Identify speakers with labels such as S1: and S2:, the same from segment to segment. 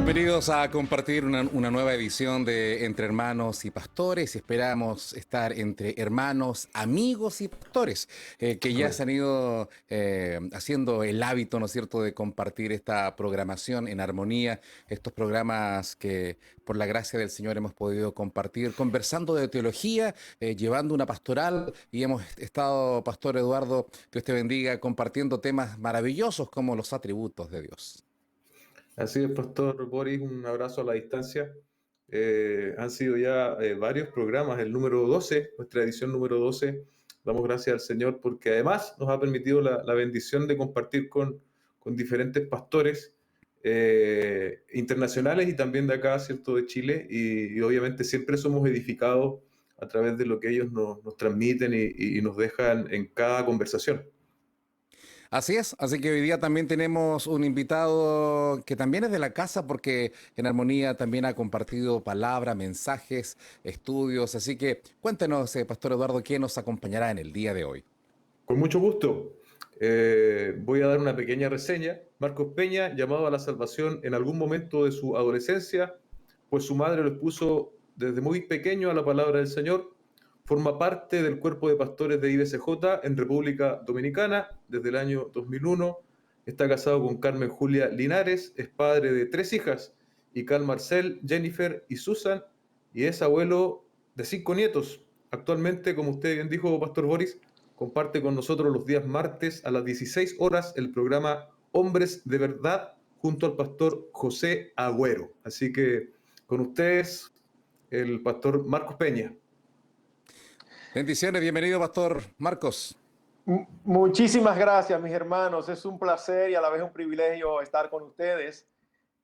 S1: Bienvenidos a compartir una nueva edición de Entre Hermanos y Pastores. Esperamos estar entre hermanos, amigos y pastores que ya se
S2: Amén.
S1: han ido haciendo el hábito, ¿no es cierto?, de compartir esta programación en armonía, estos programas que por la gracia del Señor hemos podido compartir, conversando de teología, llevando una pastoral y hemos estado, Pastor Eduardo, Dios te bendiga, compartiendo temas maravillosos como los atributos de Dios.
S2: Así es, Pastor Boris, un abrazo a la distancia. Han sido ya varios programas, el número 12, nuestra edición número 12. Damos gracias al Señor porque además nos ha permitido la bendición de compartir con diferentes pastores internacionales y también de acá, ¿cierto?, de Chile. Y obviamente siempre somos edificados a través de lo que ellos nos transmiten y nos dejan en cada conversación.
S1: Así es, así que hoy día también tenemos un invitado que también es de la casa porque en Armonía también ha compartido palabra, mensajes, estudios, así que cuéntenos, Pastor Eduardo, ¿quién nos acompañará en el día de hoy?
S2: Con mucho gusto. Voy a dar una pequeña reseña. Marcos Peña, llamado a la salvación en algún momento de su adolescencia, pues su madre lo expuso desde muy pequeño a la palabra del Señor. Forma parte del cuerpo de pastores de IBCJ en República Dominicana desde el año 2001. Está casado con Carmen Julia Linares, es padre de 3 hijas, Ical Marcel, Jennifer y Susan, y es abuelo de 5 nietos. Actualmente, como usted bien dijo, Pastor Boris, comparte con nosotros los días martes a las 16 horas el programa Hombres de Verdad junto al pastor José Agüero. Así que con ustedes, el pastor Marcos Peña.
S1: Bendiciones, bienvenido, Pastor Marcos.
S3: Muchísimas gracias, mis hermanos. Es un placer y a la vez un privilegio estar con ustedes.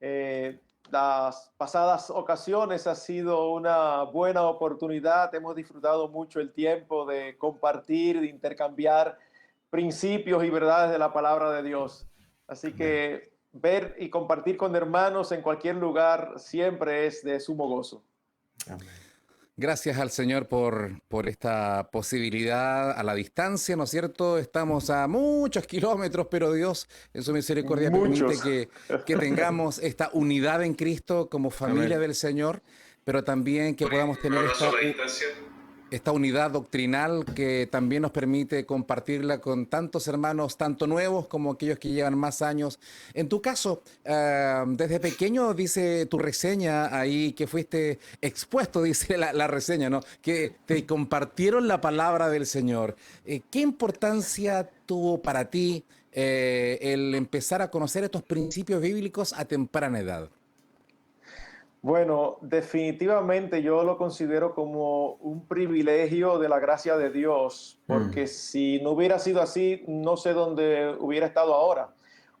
S3: Las pasadas ocasiones ha sido una buena oportunidad. Hemos disfrutado mucho el tiempo de compartir, de intercambiar principios y verdades de la palabra de Dios. Así que ver y compartir con hermanos en cualquier lugar siempre es de sumo gozo.
S2: Amén.
S1: Gracias al Señor por esta posibilidad a la distancia, ¿no es cierto? Estamos a muchos kilómetros, pero Dios en su misericordia permite
S3: Muchos.
S1: que tengamos esta unidad en Cristo como familia
S2: Amén.
S1: del Señor, pero también que podamos tener esta unidad doctrinal que también nos permite compartirla con tantos hermanos, tanto nuevos como aquellos que llevan más años. En tu caso, desde pequeño dice tu reseña ahí que fuiste expuesto, dice la reseña, ¿no? Que te compartieron la palabra del Señor. ¿Qué importancia tuvo para ti el empezar a conocer estos principios bíblicos a temprana edad?
S3: Bueno, definitivamente yo lo considero como un privilegio de la gracia de Dios, porque si no hubiera sido así, no sé dónde hubiera estado ahora.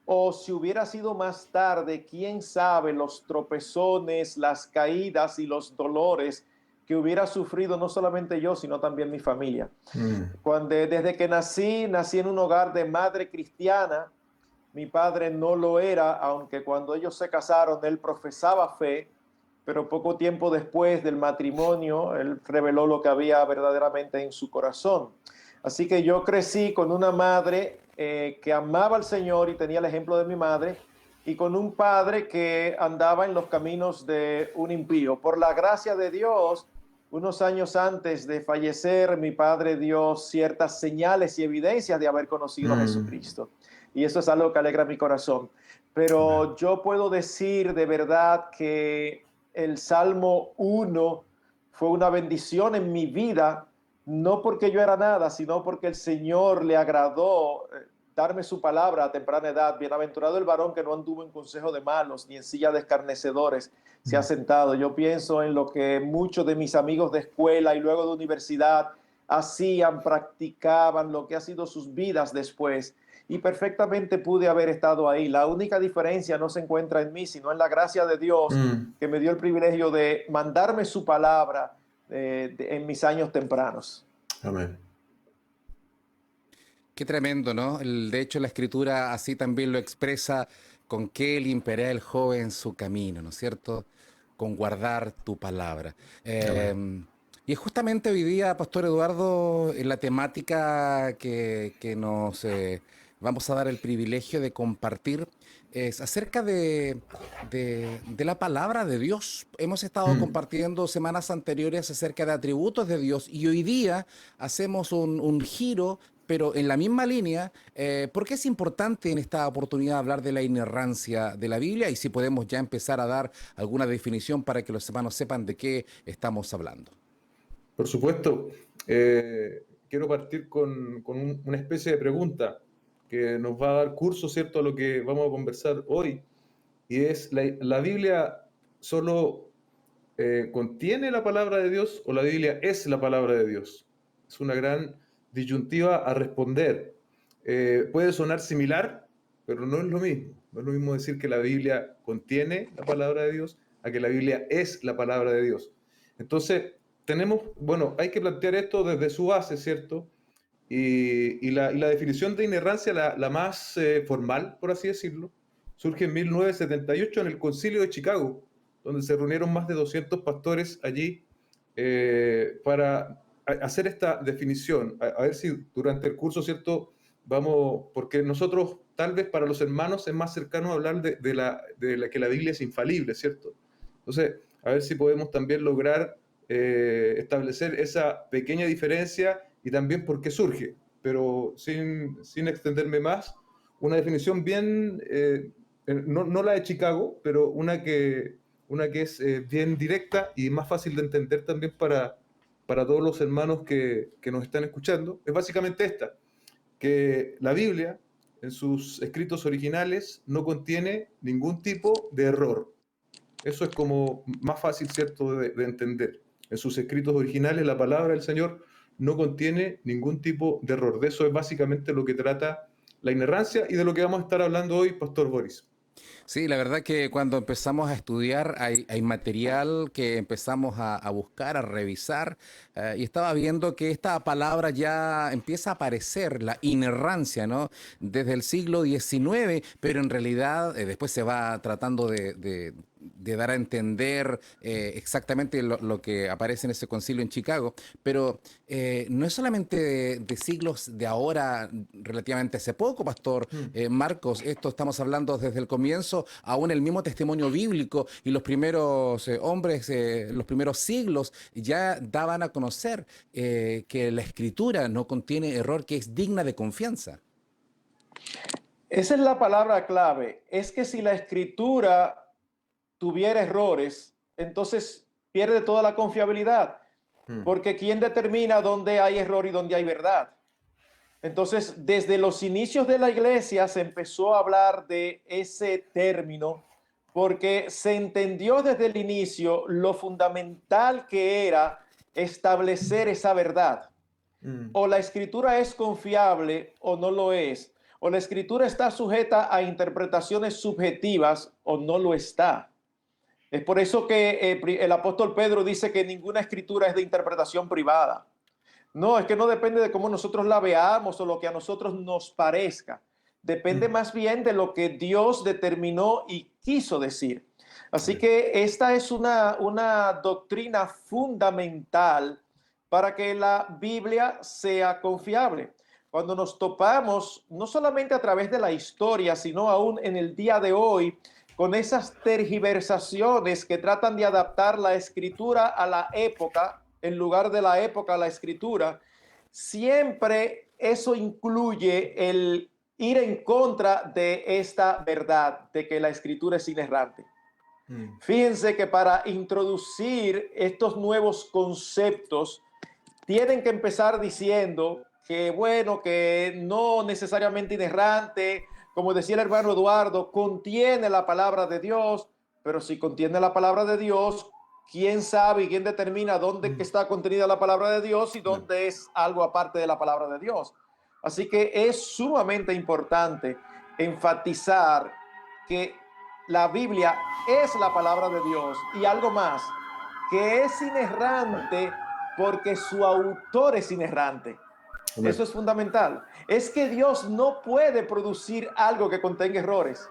S3: O si hubiera sido más tarde, quién sabe los tropezones, las caídas y los dolores que hubiera sufrido no solamente yo, sino también mi familia. Desde que nací en un hogar de madre cristiana. Mi padre no lo era, aunque cuando ellos se casaron, él profesaba fe, pero poco tiempo después del matrimonio, él reveló lo que había verdaderamente en su corazón. Así que yo crecí con una madre que amaba al Señor y tenía el ejemplo de mi madre, y con un padre que andaba en los caminos de un impío. Por la gracia de Dios, unos años antes de fallecer, mi padre dio ciertas señales y evidencias de haber conocido a Jesucristo. Y eso es algo que alegra mi corazón. Pero yo puedo decir de verdad que el Salmo 1 fue una bendición en mi vida, no porque yo era nada, sino porque el Señor le agradó darme su palabra a temprana edad. Bienaventurado el varón que no anduvo en consejo de malos, ni en silla de escarnecedores se ha sentado. Yo pienso en lo que muchos de mis amigos de escuela y luego de universidad hacían, practicaban, lo que ha sido sus vidas después. Y perfectamente pude haber estado ahí. La única diferencia no se encuentra en mí, sino en la gracia de Dios, que me dio el privilegio de mandarme su palabra en mis años tempranos.
S2: Amén.
S1: Qué tremendo, ¿no? De hecho, la escritura así también lo expresa: con qué limpiará el joven su camino, ¿no es cierto? Con guardar tu palabra.
S2: Amén.
S1: Y es justamente hoy día, Pastor Eduardo, en la temática que nos vamos a dar el privilegio de compartir es acerca de la palabra de Dios. Hemos estado compartiendo semanas anteriores acerca de atributos de Dios y hoy día hacemos un giro, pero en la misma línea, porque es importante en esta oportunidad hablar de la inerrancia de la Biblia y si podemos ya empezar a dar alguna definición para que los hermanos sepan de qué estamos hablando.
S2: Por supuesto, quiero partir con una especie de pregunta que nos va a dar curso, ¿cierto?, a lo que vamos a conversar hoy. Y es, ¿la Biblia solo contiene la palabra de Dios o la Biblia es la palabra de Dios? Es una gran disyuntiva a responder. Puede sonar similar, pero no es lo mismo. No es lo mismo decir que la Biblia contiene la palabra de Dios a que la Biblia es la palabra de Dios. Entonces, hay que plantear esto desde su base, ¿cierto? Y la definición de inerrancia, la más formal, por así decirlo, surge en 1978 en el Concilio de Chicago, donde se reunieron más de 200 pastores allí para hacer esta definición. A ver si durante el curso, ¿cierto? Porque nosotros, tal vez para los hermanos, es más cercano hablar de que la Biblia es infalible, ¿cierto? Entonces, a ver si podemos también lograr establecer esa pequeña diferencia y también por qué surge, pero sin extenderme más, una definición bien, no la de Chicago, pero una que es bien directa y más fácil de entender también para todos los hermanos que nos están escuchando, es básicamente esta, que la Biblia en sus escritos originales no contiene ningún tipo de error. Eso es como más fácil, ¿cierto?, de entender. En sus escritos originales, la palabra del Señor no contiene ningún tipo de error. De eso es básicamente lo que trata la inerrancia y de lo que vamos a estar hablando hoy, Pastor Boris.
S1: Sí, la verdad que cuando empezamos a estudiar hay material que empezamos a buscar, a revisar, y estaba viendo que esta palabra ya empieza a aparecer, la inerrancia, ¿no? Desde el siglo XIX, pero en realidad después se va tratando de dar a entender exactamente lo que aparece en ese concilio en Chicago, pero no es solamente de siglos de ahora, relativamente hace poco, Pastor Marcos, esto estamos hablando desde el comienzo, aún el mismo testimonio bíblico y los primeros hombres, los primeros siglos ya daban a conocer que la escritura no contiene error, que es digna de confianza.
S3: Esa es la palabra clave. Es que si la escritura tuviera errores, entonces pierde toda la confiabilidad. Porque ¿quién determina dónde hay error y dónde hay verdad? Entonces, desde los inicios de la iglesia se empezó a hablar de ese término porque se entendió desde el inicio lo fundamental que era establecer esa verdad. O la escritura es confiable o no lo es. O la escritura está sujeta a interpretaciones subjetivas o no lo está. Es por eso que el apóstol Pedro dice que ninguna escritura es de interpretación privada. No, es que no depende de cómo nosotros la veamos o lo que a nosotros nos parezca. Depende más bien de lo que Dios determinó y quiso decir. Así que esta es una doctrina fundamental para que la Biblia sea confiable. Cuando nos topamos, no solamente a través de la historia, sino aún en el día de hoy, con esas tergiversaciones que tratan de adaptar la escritura a la época, en lugar de la época a la escritura, siempre eso incluye el ir en contra de esta verdad, de que la escritura es inerrante. Fíjense que para introducir estos nuevos conceptos, tienen que empezar diciendo que, bueno, que no necesariamente inerrante, como decía el hermano Eduardo, contiene la palabra de Dios, pero si contiene la palabra de Dios, ¿quién sabe y quién determina dónde está contenida la palabra de Dios y dónde es algo aparte de la palabra de Dios? Así que es sumamente importante enfatizar que la Biblia es la palabra de Dios y algo más, que es inerrante porque su autor es inerrante. Amén. Eso es fundamental. Es que Dios no puede producir algo que contenga errores.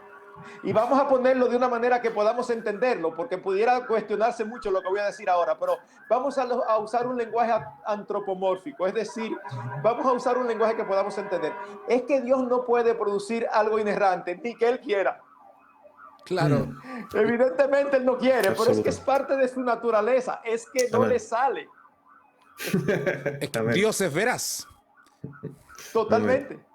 S3: Y vamos a ponerlo de una manera que podamos entenderlo, porque pudiera cuestionarse mucho lo que voy a decir ahora, pero vamos a usar un lenguaje antropomórfico, es decir, vamos a usar un lenguaje que podamos entender. Es que Dios no puede producir algo inerrante, ni que Él quiera.
S1: Claro.
S3: Evidentemente Él no quiere, pero es que es parte de su naturaleza, es que no le sale.
S1: Dios es veraz.
S3: Totalmente.
S2: Amén.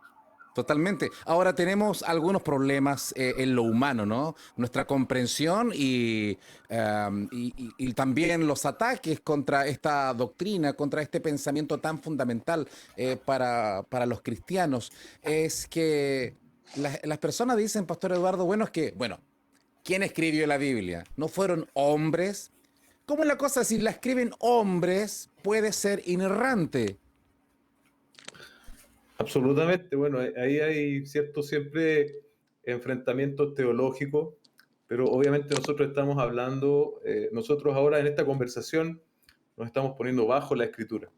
S1: Totalmente. Ahora tenemos algunos problemas en lo humano, ¿no? Nuestra comprensión y también los ataques contra esta doctrina, contra este pensamiento tan fundamental para los cristianos. Es que las personas dicen, Pastor Eduardo, bueno, ¿quién escribió la Biblia? ¿No fueron hombres? ¿Cómo es la cosa? Si la escriben hombres, puede ser inerrante.
S2: Absolutamente, bueno, ahí hay cierto siempre enfrentamientos teológicos, pero obviamente nosotros estamos hablando, nosotros ahora en esta conversación nos estamos poniendo bajo la escritura.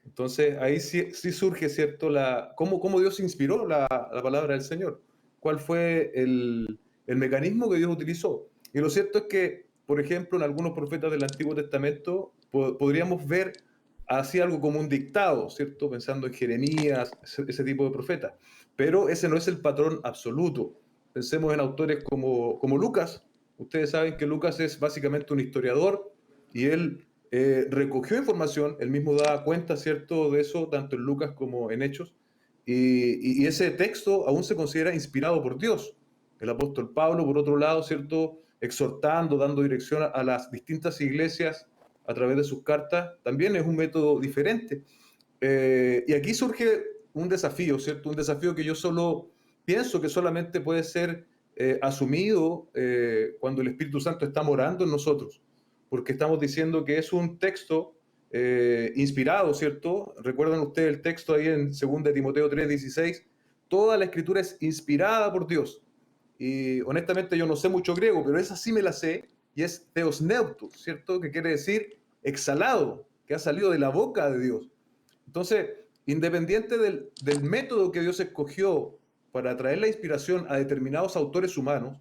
S2: Entonces ahí sí surge, ¿cierto? ¿Cómo Dios inspiró la palabra del Señor? ¿Cuál fue el mecanismo que Dios utilizó? Y lo cierto es que, por ejemplo, en algunos profetas del Antiguo Testamento podríamos ver así algo como un dictado, ¿cierto? Pensando en Jeremías, ese tipo de profetas. Pero ese no es el patrón absoluto. Pensemos en autores como Lucas. Ustedes saben que Lucas es básicamente un historiador y él recogió información, él mismo da cuenta, ¿cierto?, de eso, tanto en Lucas como en Hechos, y ese texto aún se considera inspirado por Dios. El apóstol Pablo, por otro lado, ¿cierto?, exhortando, dando dirección a las distintas iglesias a través de sus cartas, también es un método diferente. Y aquí surge un desafío, ¿cierto? Un desafío que yo solo pienso que solamente puede ser asumido cuando el Espíritu Santo está morando en nosotros, porque estamos diciendo que es un texto inspirado, ¿cierto? Recuerdan ustedes el texto ahí en 2 Timoteo 3:16, toda la escritura es inspirada por Dios. Y honestamente yo no sé mucho griego, pero esa sí me la sé, y es theosneutos, ¿cierto? Que quiere decir exhalado, que ha salido de la boca de Dios. Entonces, independiente del método que Dios escogió para traer la inspiración a determinados autores humanos,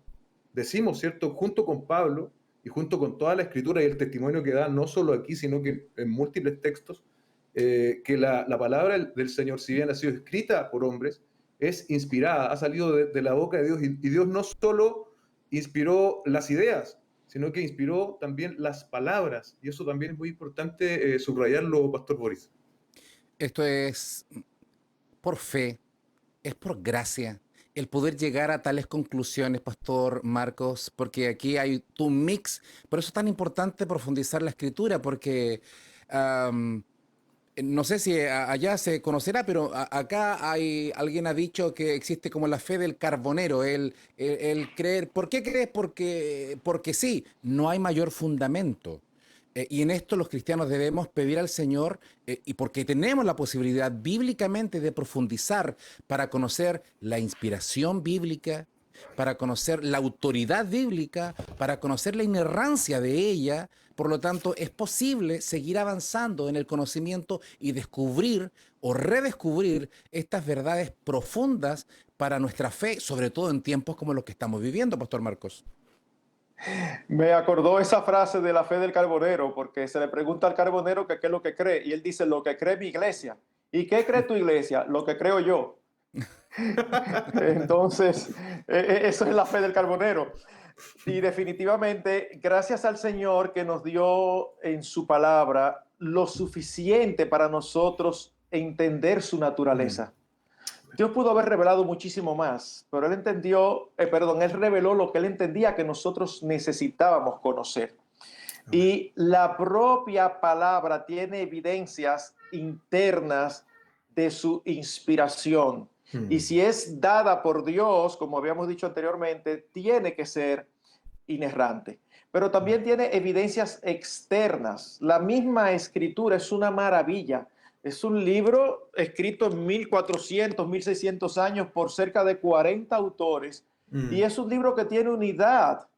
S2: decimos, ¿cierto?, junto con Pablo y junto con toda la escritura y el testimonio que da, no solo aquí, sino que en múltiples textos, que la palabra del Señor, si bien ha sido escrita por hombres, es inspirada, ha salido de la boca de Dios, y Dios no solo inspiró las ideas, sino que inspiró también las palabras, y eso también es muy importante subrayarlo, Pastor Boris.
S1: Esto es por fe, es por gracia, el poder llegar a tales conclusiones, Pastor Marcos, porque aquí hay un mix. Por eso es tan importante profundizar la escritura, porque no sé si allá se conocerá, pero acá alguien ha dicho que existe como la fe del carbonero, el creer. ¿Por qué crees? Porque sí, no hay mayor fundamento. Y en esto los cristianos debemos pedir al Señor, y porque tenemos la posibilidad bíblicamente de profundizar para conocer la inspiración bíblica, para conocer la autoridad bíblica, para conocer la inerrancia de ella. Por lo tanto, es posible seguir avanzando en el conocimiento y descubrir o redescubrir estas verdades profundas para nuestra fe, sobre todo en tiempos como los que estamos viviendo, Pastor Marcos.
S3: Me acordó esa frase de la fe del carbonero, porque se le pregunta al carbonero que qué es lo que cree, y él dice, lo que cree mi iglesia. ¿Y qué cree tu iglesia? Lo que creo yo. Entonces, eso es la fe del carbonero. Y definitivamente, gracias al Señor que nos dio en su palabra lo suficiente para nosotros entender su naturaleza. Dios pudo haber revelado muchísimo más, pero él él reveló lo que él entendía que nosotros necesitábamos conocer. Y la propia palabra tiene evidencias internas de su inspiración. Y si es dada por Dios, como habíamos dicho anteriormente, tiene que ser inerrante. Pero también tiene evidencias externas. La misma escritura es una maravilla. Es un libro escrito en 1400, 1600 años por cerca de 40 autores. Y es un libro que tiene unidad.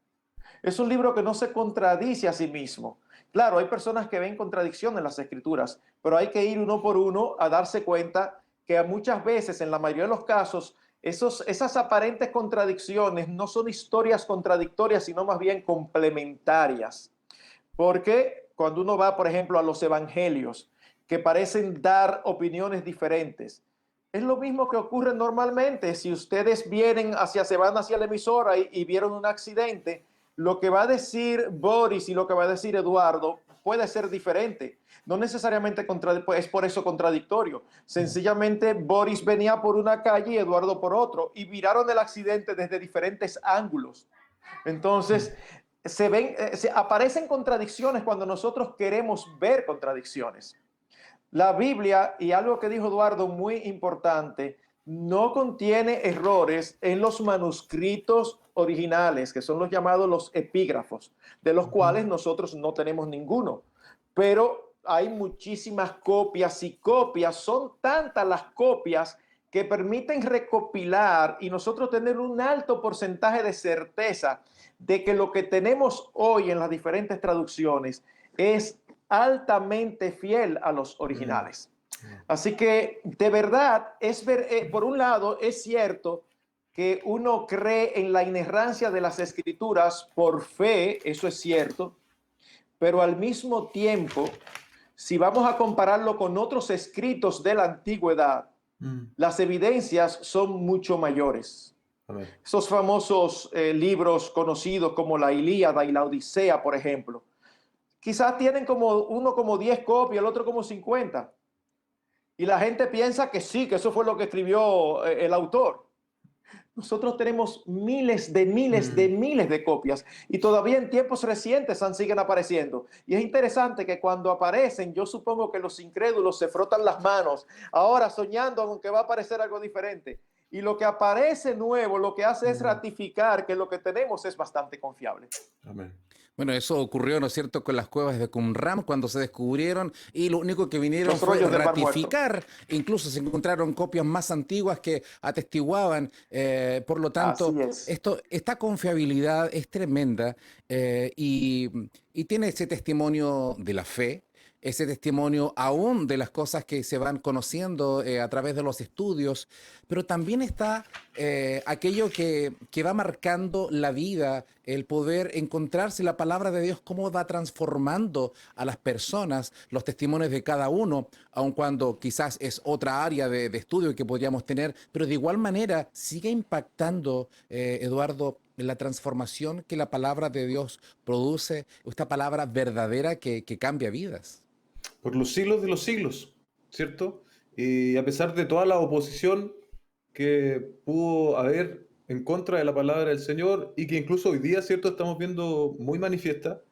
S3: Es un libro que no se contradice a sí mismo. Claro, hay personas que ven contradicción en las escrituras, pero hay que ir uno por uno a darse cuenta que muchas veces, en la mayoría de los casos, esas aparentes contradicciones no son historias contradictorias, sino más bien complementarias. Porque cuando uno va, por ejemplo, a los evangelios, que parecen dar opiniones diferentes, es lo mismo que ocurre normalmente. Si ustedes se van hacia la emisora y vieron un accidente, lo que va a decir Boris y lo que va a decir Eduardo puede ser diferente. No necesariamente es por eso contradictorio. Sencillamente Boris venía por una calle y Eduardo por otro y miraron el accidente desde diferentes ángulos. Entonces, aparecen contradicciones cuando nosotros queremos ver contradicciones. La Biblia, y algo que dijo Eduardo muy importante, no contiene errores en los manuscritos originales, que son los llamados los epígrafos, de los cuales nosotros no tenemos ninguno. Pero hay muchísimas copias y copias, son tantas las copias que permiten recopilar y nosotros tener un alto porcentaje de certeza de que lo que tenemos hoy en las diferentes traducciones es altamente fiel a los originales. Así que de verdad, por un lado, es cierto que uno cree en la inerrancia de las escrituras por fe, eso es cierto, pero al mismo tiempo, si vamos a compararlo con otros escritos de la antigüedad, las evidencias son mucho mayores. Amén. Esos famosos libros conocidos como la Ilíada y la Odisea, por ejemplo, quizás tienen uno como 10 copias, el otro como 50. Y la gente piensa que sí, que eso fue lo que escribió el autor. Nosotros tenemos miles de copias y todavía en tiempos recientes siguen apareciendo. Y es interesante que cuando aparecen, yo supongo que los incrédulos se frotan las manos, ahora soñando con que va a aparecer algo diferente. Y lo que aparece nuevo, lo que hace es ratificar que lo que tenemos es bastante confiable.
S2: Amén.
S1: Bueno, eso ocurrió, ¿no es cierto?, con las cuevas de Qumran cuando se descubrieron y lo único que vinieron fue ratificar. Incluso se encontraron copias más antiguas que atestiguaban. Por lo tanto, esta confiabilidad es tremenda y tiene ese testimonio de la fe, ese testimonio aún de las cosas que se van conociendo a través de los estudios, pero también está aquello que va marcando la vida, el poder encontrarse la palabra de Dios, cómo va transformando a las personas, los testimonios de cada uno, aun cuando quizás es otra área de estudio que podríamos tener, pero de igual manera sigue impactando, Eduardo, en la transformación que la palabra de Dios produce, esta palabra verdadera que cambia vidas.
S2: Por los siglos de los siglos, ¿cierto? Y a pesar de toda la oposición que pudo haber en contra de la palabra del Señor y que incluso hoy día, ¿cierto?, estamos viendo muy manifiesta,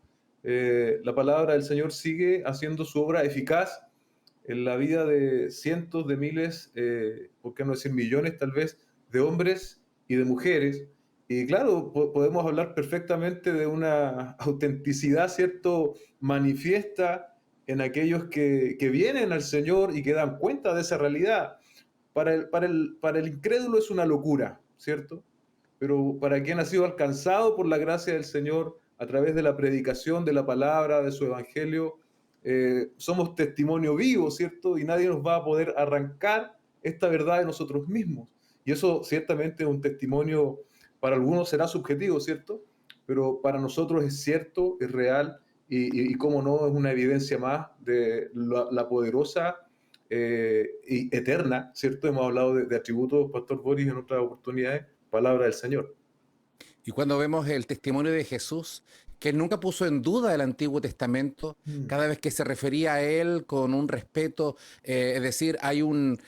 S2: la palabra del Señor sigue haciendo su obra eficaz en la vida de cientos de miles, por qué no decir millones tal vez, de hombres y de mujeres. Y claro, podemos hablar perfectamente de una autenticidad, ¿cierto?, manifiesta en aquellos que vienen al Señor y que dan cuenta de esa realidad. Para el incrédulo es una locura, ¿cierto? Pero para quien ha sido alcanzado por la gracia del Señor a través de la predicación de la palabra, de su evangelio, somos testimonio vivo, ¿cierto? Y nadie nos va a poder arrancar esta verdad de nosotros mismos. Y eso ciertamente es un testimonio, para algunos será subjetivo, ¿cierto? Pero para nosotros es cierto, es real y cómo no, es una evidencia más de la poderosa y eterna, ¿cierto? Hemos hablado de atributos, Pastor Boris, en otras oportunidades, palabra del Señor.
S1: Y cuando vemos el testimonio de Jesús, que nunca puso en duda el Antiguo Testamento, cada vez que se refería a él con un respeto, es decir, aún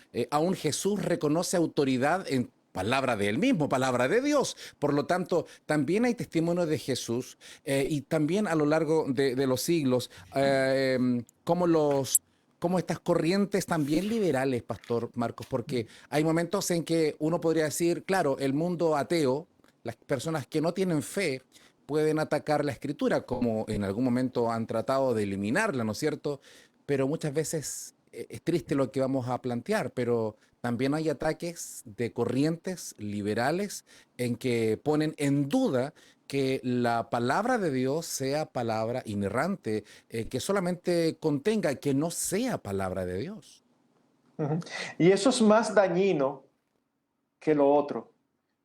S1: Jesús reconoce autoridad en palabra de él mismo, palabra de Dios. Por lo tanto, también hay testimonio de Jesús y también a lo largo de los siglos, como estas corrientes también liberales, Pastor Marcos, porque hay momentos en que uno podría decir, claro, el mundo ateo, las personas que no tienen fe, pueden atacar la escritura, como en algún momento han tratado de eliminarla, ¿no es cierto? Pero muchas veces es triste lo que vamos a plantear, pero también hay ataques de corrientes liberales en que ponen en duda que la palabra de Dios sea palabra inerrante, que solamente contenga, que no sea palabra de Dios.
S3: Y eso es más dañino que lo otro,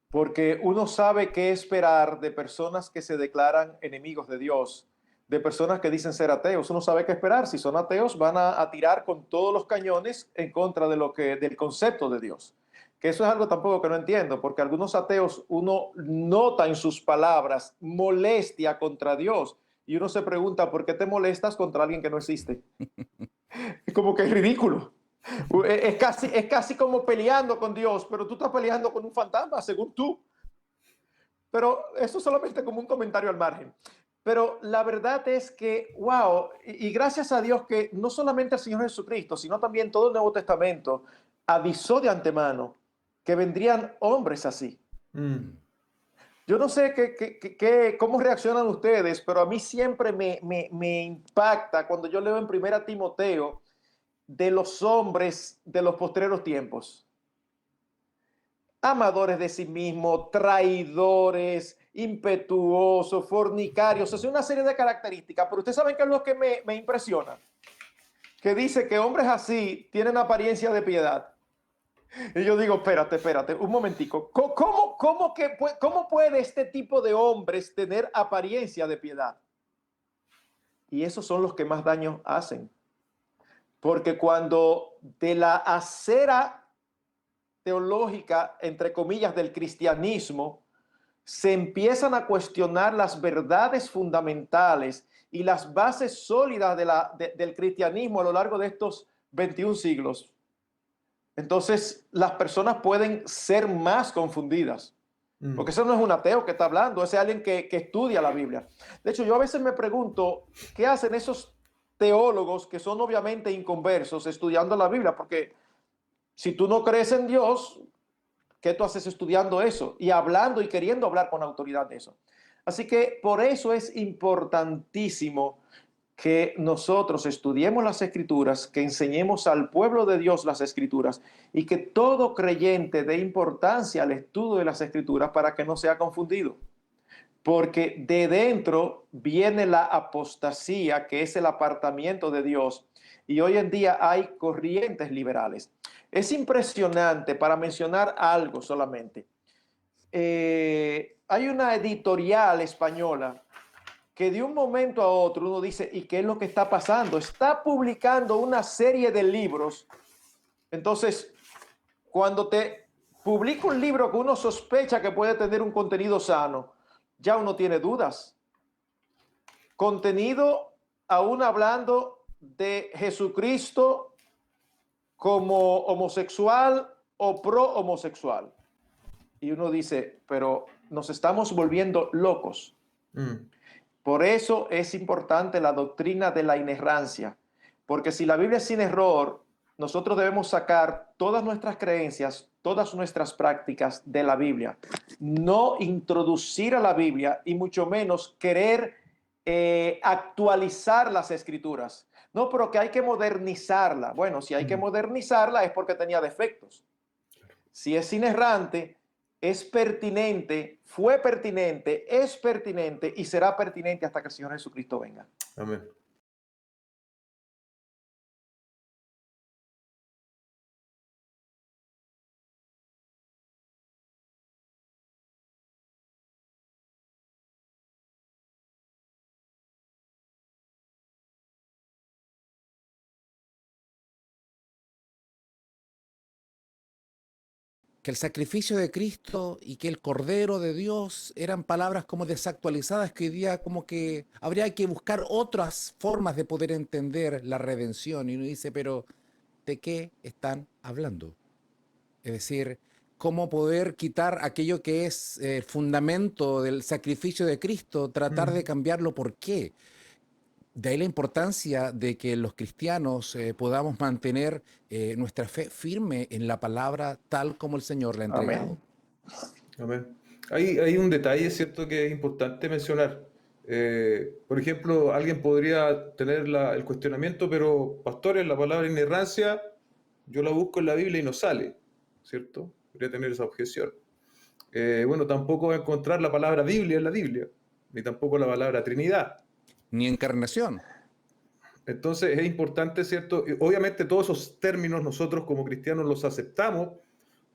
S3: porque uno sabe qué esperar de personas que se declaran enemigos de Dios, de personas que dicen ser ateos. Uno sabe qué esperar. Si son ateos, van a tirar con todos los cañones en contra de del concepto de Dios. Que eso es algo tampoco que no entiendo, porque algunos ateos uno nota en sus palabras molestia contra Dios, y uno se pregunta, ¿por qué te molestas contra alguien que no existe? Es como que es ridículo. Es casi como peleando con Dios, pero tú estás peleando con un fantasma, según tú. Pero eso solamente como un comentario al margen. Pero la verdad es que, wow, y gracias a Dios que no solamente el Señor Jesucristo, sino también todo el Nuevo Testamento avisó de antemano que vendrían hombres así. Yo no sé cómo reaccionan ustedes, pero a mí siempre me impacta cuando yo leo en 1 Timoteo de los hombres de los postreros tiempos. Amadores de sí mismos, traidores, impetuosos, fornicarios, es una serie de características, pero ustedes saben qué es lo que me impresiona, que dice que hombres así tienen apariencia de piedad. Y yo digo, espérate, un momentico, ¿cómo puede este tipo de hombres tener apariencia de piedad? Y esos son los que más daño hacen, porque cuando de la acera teológica, entre comillas, del cristianismo, se empiezan a cuestionar las verdades fundamentales y las bases sólidas del cristianismo a lo largo de estos 21 siglos. Entonces, las personas pueden ser más confundidas. Porque eso no es un ateo que está hablando, ese es alguien que estudia la Biblia. De hecho, yo a veces me pregunto, ¿qué hacen esos teólogos que son obviamente inconversos estudiando la Biblia? Porque si tú no crees en Dios, ¿qué tú haces estudiando eso? Y hablando y queriendo hablar con autoridad de eso. Así que por eso es importantísimo que nosotros estudiemos las Escrituras, que enseñemos al pueblo de Dios las Escrituras y que todo creyente dé importancia al estudio de las Escrituras para que no sea confundido. Porque de dentro viene la apostasía, que es el apartamiento de Dios. Y hoy en día hay corrientes liberales. Es impresionante, para mencionar algo solamente. Hay una editorial española que de un momento a otro uno dice, ¿y qué es lo que está pasando? Está publicando una serie de libros. Entonces, cuando te publica un libro que uno sospecha que puede tener un contenido sano, ya uno tiene dudas. Contenido aún hablando de Jesucristo como homosexual o pro homosexual. Y uno dice, pero nos estamos volviendo locos. Por eso es importante la doctrina de la inerrancia, porque si la Biblia es sin error, nosotros debemos sacar todas nuestras creencias, todas nuestras prácticas de la Biblia, no introducir a la Biblia y mucho menos querer actualizar las Escrituras. No, pero que hay que modernizarla. Bueno, si hay que modernizarla es porque tenía defectos. Si es inerrante, es pertinente, fue pertinente, es pertinente y será pertinente hasta que el Señor Jesucristo venga.
S2: Amén.
S1: Que el sacrificio de Cristo y que el Cordero de Dios eran palabras como desactualizadas, que hoy día como que habría que buscar otras formas de poder entender la redención. Y uno dice, pero ¿de qué están hablando? Es decir, ¿cómo poder quitar aquello que es el fundamento del sacrificio de Cristo, tratar de cambiarlo? ¿Por qué? De ahí la importancia de que los cristianos podamos mantener nuestra fe firme en la palabra tal como el Señor la ha entregado.
S2: Amén. Hay un detalle, ¿cierto?, que es importante mencionar. Por ejemplo, alguien podría tener el cuestionamiento, pero pastores, la palabra inerrancia, yo la busco en la Biblia y no sale, ¿cierto? Podría tener esa objeción. Bueno, tampoco va a encontrar la palabra Biblia en la Biblia, ni tampoco la palabra Trinidad.
S1: Ni encarnación.
S2: Entonces es importante, ¿cierto? Obviamente todos esos términos nosotros como cristianos los aceptamos,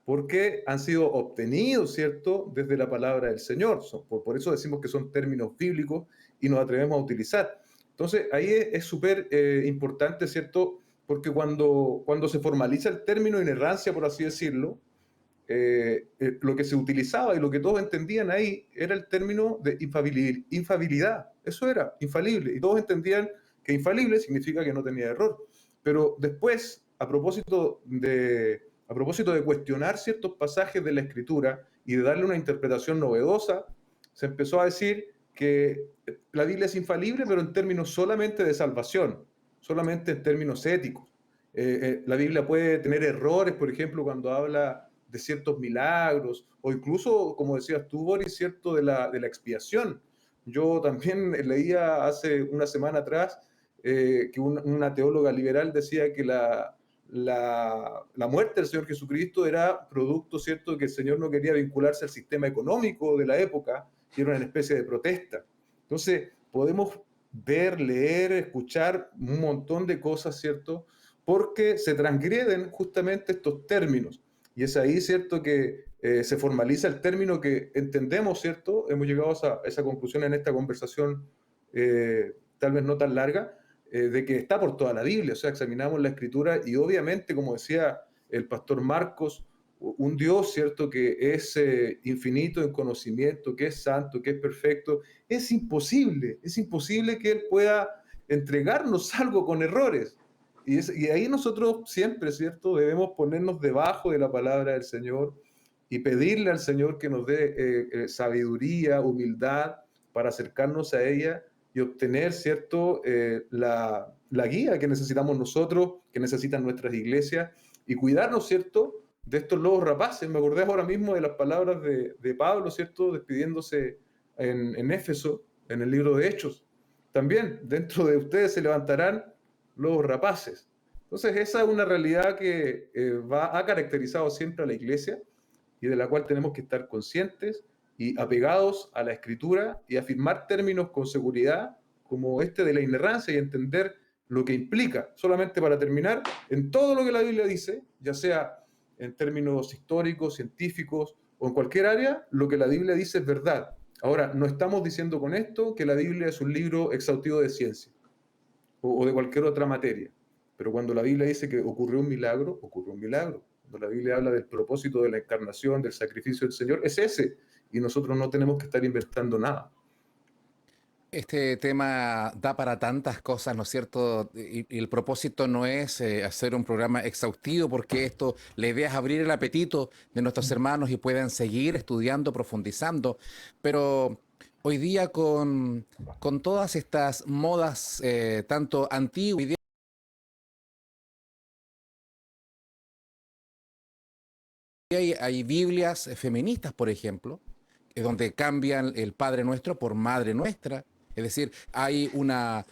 S2: porque han sido obtenidos, ¿cierto?, desde la palabra del Señor. Por eso decimos que son términos bíblicos y nos atrevemos a utilizar. Entonces, ahí es súper importante, ¿cierto?, porque cuando se formaliza el término inerrancia, por así decirlo, lo que se utilizaba y lo que todos entendían ahí era el término de infalibilidad. Eso era, infalible. Y todos entendían que infalible significa que no tenía error. Pero después, a propósito de cuestionar ciertos pasajes de la Escritura y de darle una interpretación novedosa, se empezó a decir que la Biblia es infalible, pero en términos solamente de salvación, solamente en términos éticos. La Biblia puede tener errores, por ejemplo, cuando habla de ciertos milagros, o incluso, como decías tú, Boris, cierto, de la expiación. Yo también leía hace una semana atrás que una teóloga liberal decía que la muerte del Señor Jesucristo era producto, ¿cierto?, que el Señor no quería vincularse al sistema económico de la época, que era una especie de protesta. Entonces, podemos ver, leer, escuchar un montón de cosas, ¿cierto?, porque se transgreden justamente estos términos. Y es ahí, ¿cierto?, que se formaliza el término que entendemos, ¿cierto? Hemos llegado a esa conclusión en esta conversación, tal vez no tan larga, de que está por toda la Biblia. O sea, examinamos la Escritura y obviamente, como decía el pastor Marcos, un Dios, ¿cierto?, que es infinito en conocimiento, que es santo, que es perfecto. Es imposible que Él pueda entregarnos algo con errores. Y ahí nosotros siempre, ¿cierto?, debemos ponernos debajo de la palabra del Señor y pedirle al Señor que nos dé sabiduría, humildad para acercarnos a ella y obtener, ¿cierto?, la guía que necesitamos nosotros, que necesitan nuestras iglesias, y cuidarnos, ¿cierto?, de estos lobos rapaces. Me acordé ahora mismo de las palabras de Pablo, ¿cierto?, despidiéndose en Éfeso, en el libro de Hechos. También, dentro de ustedes se levantarán lobos rapaces. Entonces, esa es una realidad que ha caracterizado siempre a la iglesia y de la cual tenemos que estar conscientes y apegados a la Escritura y afirmar términos con seguridad como este de la inerrancia y entender lo que implica. Solamente para terminar, en todo lo que la Biblia dice, ya sea en términos históricos, científicos o en cualquier área, lo que la Biblia dice es verdad. Ahora, no estamos diciendo con esto que la Biblia es un libro exhaustivo de ciencia o de cualquier otra materia. Pero cuando la Biblia dice que ocurrió un milagro, ocurrió un milagro. Cuando la Biblia habla del propósito de la encarnación, del sacrificio del Señor, es ese. Y nosotros no tenemos que estar inventando nada.
S1: Este tema da para tantas cosas, ¿no es cierto? Y el propósito no es hacer un programa exhaustivo, porque la idea es abrir el apetito de nuestros hermanos y puedan seguir estudiando, profundizando. Pero hoy día con todas estas modas, tanto antiguas, hay Biblias feministas, por ejemplo, donde cambian el Padre Nuestro por Madre Nuestra. Es decir, hay una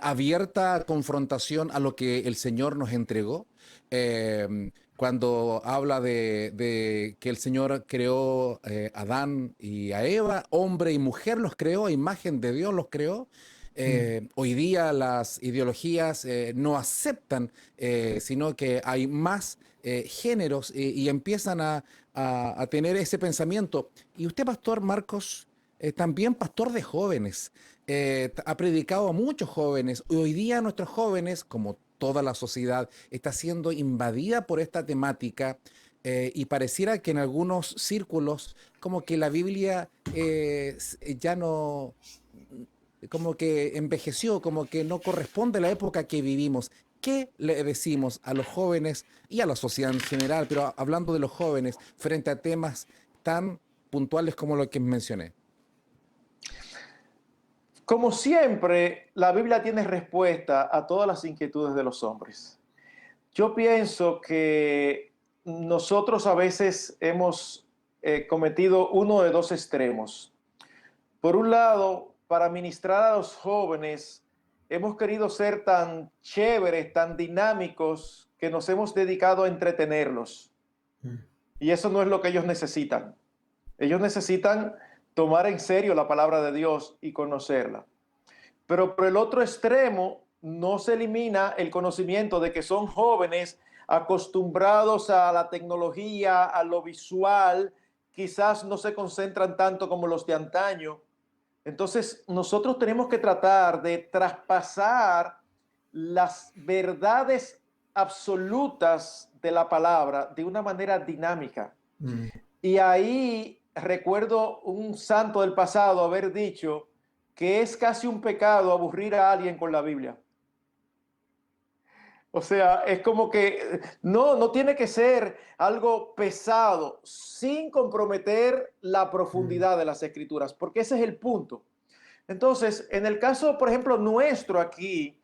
S1: abierta confrontación a lo que el Señor nos entregó. Cuando habla de que el Señor creó a Adán y a Eva, hombre y mujer los creó, a imagen de Dios los creó. Hoy día las ideologías no aceptan, sino que hay más géneros y empiezan a tener ese pensamiento. Y usted, Pastor Marcos, también pastor de jóvenes, ha predicado a muchos jóvenes. Hoy día nuestros jóvenes, como toda la sociedad, está siendo invadida por esta temática y pareciera que en algunos círculos como que la Biblia ya no, como que envejeció, como que no corresponde a la época que vivimos. ¿Qué le decimos a los jóvenes y a la sociedad en general, pero hablando de los jóvenes, frente a temas tan puntuales como lo que mencioné?
S3: Como siempre, la Biblia tiene respuesta a todas las inquietudes de los hombres. Yo pienso que nosotros a veces hemos cometido uno de dos extremos. Por un lado, para ministrar a los jóvenes, hemos querido ser tan chéveres, tan dinámicos, que nos hemos dedicado a entretenerlos. Y eso no es lo que ellos necesitan. Ellos necesitan tomar en serio la palabra de Dios y conocerla. Pero por el otro extremo, no se elimina el conocimiento de que son jóvenes acostumbrados a la tecnología, a lo visual, quizás no se concentran tanto como los de antaño. Entonces, nosotros tenemos que tratar de traspasar las verdades absolutas de la palabra de una manera dinámica. Y ahí recuerdo un santo del pasado haber dicho que es casi un pecado aburrir a alguien con la Biblia. O sea, es como que no tiene que ser algo pesado sin comprometer la profundidad de las escrituras, porque ese es el punto. Entonces, en el caso, por ejemplo, nuestro aquí,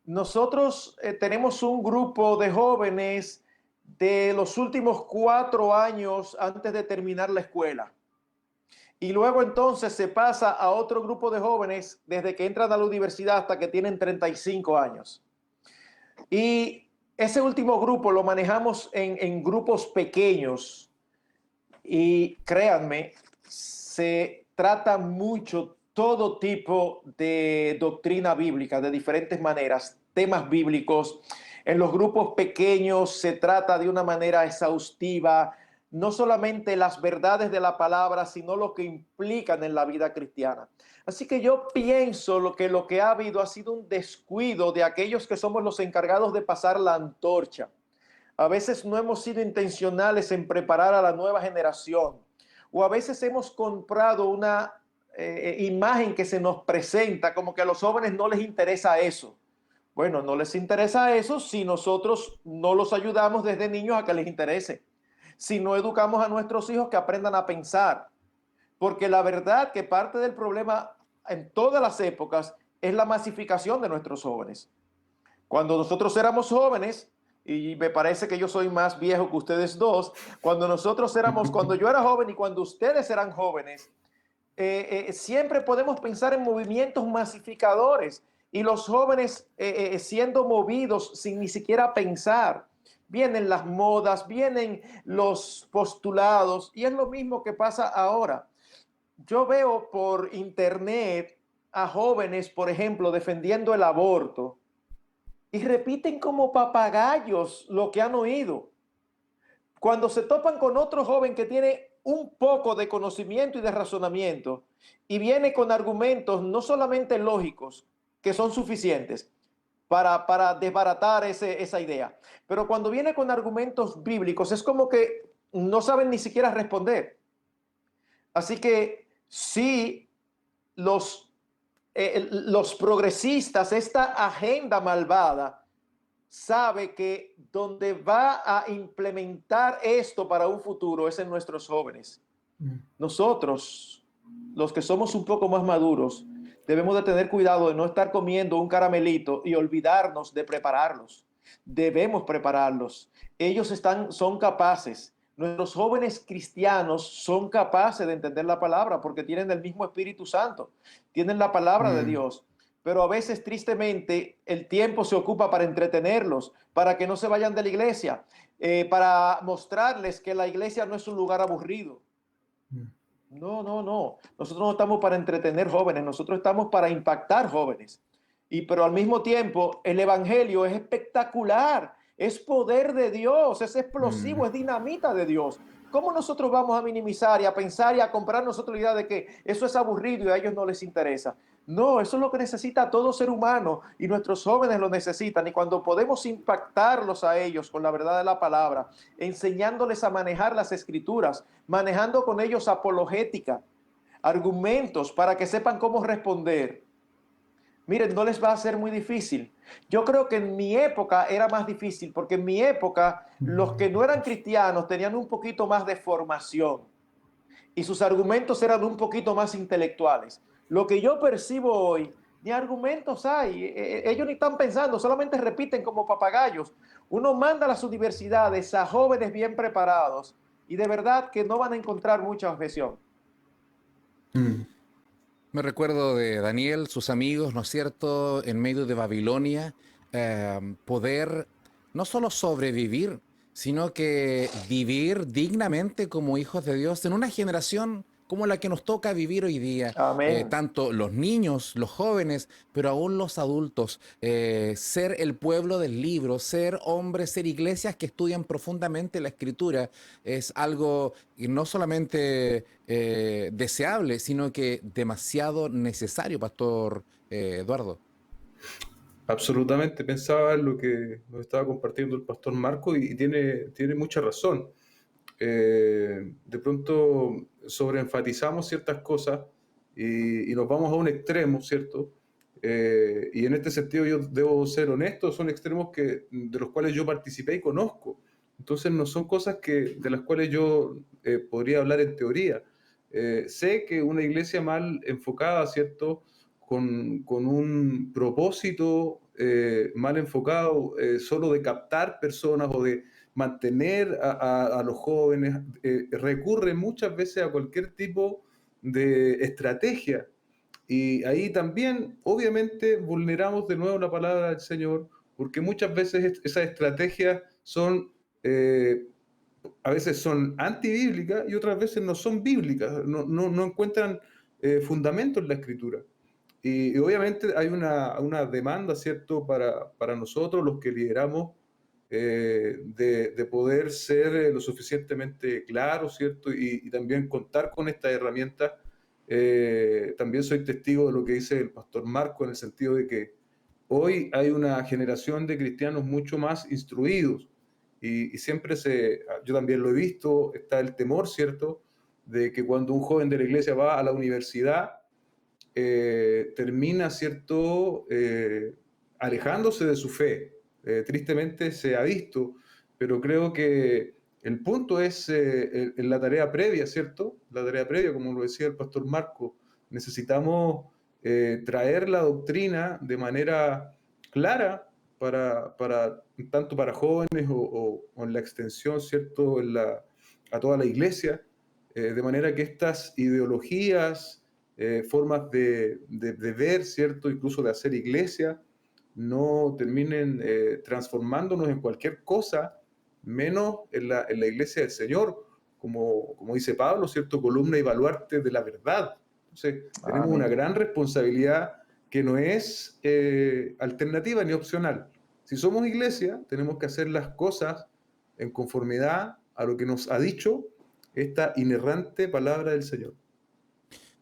S3: nosotros tenemos un grupo de jóvenes de los últimos 4 años antes de terminar la escuela. Y luego entonces se pasa a otro grupo de jóvenes desde que entran a la universidad hasta que tienen 35 años. Y ese último grupo lo manejamos en grupos pequeños y créanme, se trata mucho todo tipo de doctrina bíblica de diferentes maneras, temas bíblicos. En los grupos pequeños se trata de una manera exhaustiva, no solamente las verdades de la palabra, sino lo que implican en la vida cristiana. Así que yo pienso lo que ha habido ha sido un descuido de aquellos que somos los encargados de pasar la antorcha. A veces no hemos sido intencionales en preparar a la nueva generación, o a veces hemos comprado una imagen que se nos presenta como que a los jóvenes no les interesa eso. Bueno, no les interesa eso si nosotros no los ayudamos desde niños a que les interese, si no educamos a nuestros hijos que aprendan a pensar, porque la verdad que parte del problema en todas las épocas es la masificación de nuestros jóvenes. Cuando nosotros éramos jóvenes, y me parece que yo soy más viejo que ustedes dos, cuando yo era joven y cuando ustedes eran jóvenes, siempre podemos pensar en movimientos masificadores y los jóvenes siendo movidos sin ni siquiera pensar. Vienen las modas, vienen los postulados y es lo mismo que pasa ahora. Yo veo por internet a jóvenes, por ejemplo, defendiendo el aborto y repiten como papagayos lo que han oído. Cuando se topan con otro joven que tiene un poco de conocimiento y de razonamiento y viene con argumentos no solamente lógicos, que son suficientes para desbaratar esa idea, pero cuando viene con argumentos bíblicos es como que no saben ni siquiera responder. Así que sí, los progresistas, esta agenda malvada, sabe que donde va a implementar esto para un futuro es en nuestros jóvenes. Nosotros, los que somos un poco más maduros, debemos de tener cuidado de no estar comiendo un caramelito y olvidarnos de prepararlos. Debemos prepararlos. Ellos son capaces. Nuestros jóvenes cristianos son capaces de entender la palabra porque tienen el mismo Espíritu Santo, tienen la palabra de Dios. Pero a veces, tristemente, el tiempo se ocupa para entretenerlos, para que no se vayan de la iglesia, para mostrarles que la iglesia no es un lugar aburrido. No. Nosotros no estamos para entretener jóvenes, nosotros estamos para impactar jóvenes. Pero al mismo tiempo, el evangelio es espectacular, es poder de Dios, es explosivo, es dinamita de Dios. ¿Cómo nosotros vamos a minimizar y a pensar y a comprar nosotros la idea de que eso es aburrido y a ellos no les interesa? No, eso es lo que necesita todo ser humano y nuestros jóvenes lo necesitan. Y cuando podemos impactarlos a ellos con la verdad de la palabra, enseñándoles a manejar las escrituras, manejando con ellos apologética, argumentos para que sepan cómo responder, miren, no les va a ser muy difícil. Yo creo que en mi época era más difícil, porque en mi época los que no eran cristianos tenían un poquito más de formación y sus argumentos eran un poquito más intelectuales. Lo que yo percibo hoy, ni argumentos hay. Ellos ni están pensando, solamente repiten como papagayos. Uno manda a las universidades a jóvenes bien preparados y de verdad que no van a encontrar mucha objeción.
S1: Me recuerdo de Daniel, sus amigos, ¿no es cierto?, en medio de Babilonia, poder no solo sobrevivir, sino que vivir dignamente como hijos de Dios en una generación como la que nos toca vivir hoy día,
S3: Amén.
S1: tanto los niños, los jóvenes, pero aún los adultos. Ser el pueblo del libro, ser hombres, ser iglesias que estudian profundamente la escritura es algo no solamente deseable, sino que demasiado necesario, Pastor Eduardo.
S2: Absolutamente, pensaba en lo que nos estaba compartiendo el pastor Marco y tiene mucha razón. De pronto sobreenfatizamos ciertas cosas y nos vamos a un extremo, ¿cierto? Y en este sentido yo debo ser honesto, son extremos de los cuales yo participé y conozco. Entonces no son cosas de las cuales yo podría hablar en teoría. Sé que una iglesia mal enfocada, ¿cierto? Con un propósito mal enfocado, solo de captar personas o de mantener a los jóvenes, recurre muchas veces a cualquier tipo de estrategia. Y ahí también, obviamente, vulneramos de nuevo la palabra del Señor, porque muchas veces esas estrategias eh, a veces son antibíblicas y otras veces no son bíblicas, no encuentran fundamento en la Escritura. Y obviamente hay una demanda, ¿cierto?, para nosotros, los que lideramos, de poder ser lo suficientemente claros, ¿cierto? Y también contar con estas herramientas. También soy testigo de lo que dice el pastor Marco en el sentido de que hoy hay una generación de cristianos mucho más instruidos y siempre yo también lo he visto, está el temor, ¿cierto?, de que cuando un joven de la iglesia va a la universidad, termina, ¿cierto?, alejándose de su fe. Tristemente se ha visto, pero creo que el punto es en la tarea previa, ¿cierto? La tarea previa, como lo decía el pastor Marco, necesitamos traer la doctrina de manera clara tanto para jóvenes o en la extensión, ¿cierto?, a toda la iglesia, de manera que estas ideologías, formas de ver, ¿cierto? Incluso de hacer iglesia, no terminen transformándonos en cualquier cosa, menos en la iglesia del Señor, como dice Pablo, ¿cierto? Columna y baluarte de la verdad. Entonces, tenemos una
S3: Amén.
S2: gran responsabilidad que no es alternativa ni opcional. Si somos iglesia, tenemos que hacer las cosas en conformidad a lo que nos ha dicho esta inerrante palabra del Señor.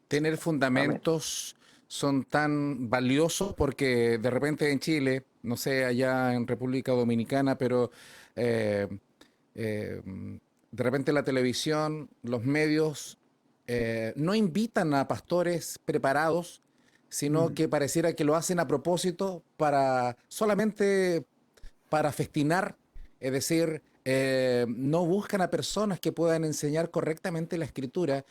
S1: Tener
S3: Amén.
S1: fundamentos son tan valiosos porque de repente en Chile, no sé, allá en República Dominicana, pero eh, eh, de repente la televisión, los medios no invitan a pastores preparados, sino
S2: Mm.
S1: que pareciera que lo hacen a propósito para solamente para festinar, es decir, no buscan a personas que puedan enseñar correctamente la escritura,